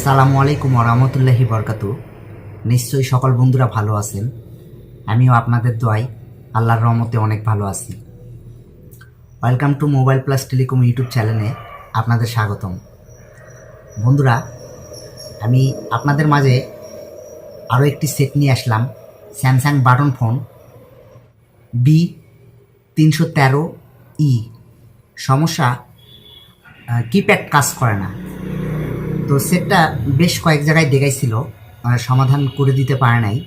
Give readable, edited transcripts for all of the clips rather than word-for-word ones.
আসসালামু আলাইকুম ওরহমতুল্লাহি বরকাতু। নিশ্চয়ই সকল বন্ধুরা ভালো আছেন। আমিও আপনাদের দোয়ায় আল্লাহর রহমতে অনেক ভালো আছি। Welcome to mobile plus telecom YouTube চ্যানেলে আপনাদের স্বাগতম। বন্ধুরা, আমি আপনাদের মাঝে আরও একটি সেট নিয়ে আসলাম, স্যামসাং বাটন ফোন b313e। সমস্যা, কিপ্যাড কাজ করে না। তো সেটটা বেশ কয়েক জায়গায় দেখাইছিল, সমাধান করে দিতে পারে নাই।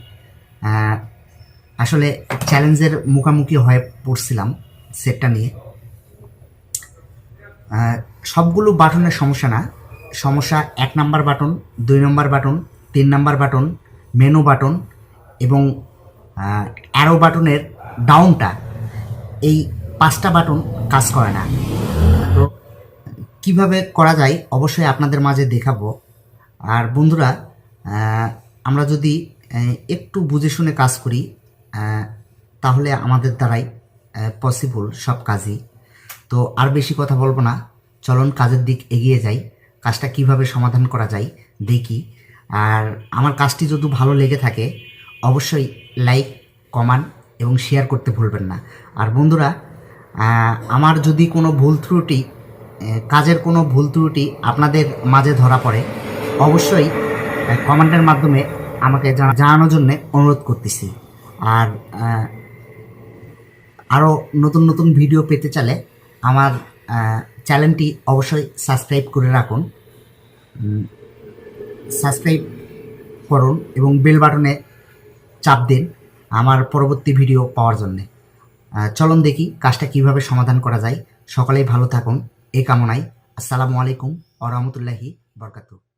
আসলে চ্যালেঞ্জের মুখোমুখি হয়ে পড়ছিলাম সেটটা নিয়ে। সবগুলো বাটনের সমস্যা না, সমস্যা 1 number button, 2 number button, 3 number button, menu button এবং অ্যারো বাটনের ডাউনটা, এই 5টা বাটন কাজ করে না। তো কিভাবে করা যায় অবশ্যই আপনাদের মাঝে দেখাবো। আর বন্ধুরা, আমরা যদি একটু বুঝে শুনে কাজ করি তাহলে আমাদের দ্বারাই পসিবল সব কাজই। তো আর বেশি কথা বলবো না, চলুন কাজের দিক এগিয়ে যাই। কাজটা কিভাবে সমাধান করা যায় দেখি। আর আমার কাজটি যদি ভালো লেগে থাকে অবশ্যই লাইক, কমেন্ট এবং শেয়ার করতে ভুলবেন না। আর বন্ধুরা, আমার যদি কোনো ভুল ত্রুটি, কাজের কোনো ভুল ত্রুটি আপনাদের মাঝে ধরা পড়ে অবশ্যই কমেন্টের মাধ্যমে আমাকে জানানোর জন্য অনুরোধ করতেছি। আর আরও নতুন নতুন ভিডিও পেতে চাইলে আমার চ্যানেলটি অবশ্যই সাবস্ক্রাইব করে রাখুন, সাবস্ক্রাইব করুন এবং বেল বাটনে চাপ দিন আমার পরবর্তী ভিডিও পাওয়ার জন্যে। চলুন দেখি কাজটা কিভাবে সমাধান করা যায়। সকলেই ভালো থাকুন এই কামনায়। আসসালামু আলাইকুম ওয়া রাহমাতুল্লাহি ওয়া বারাকাতুহু।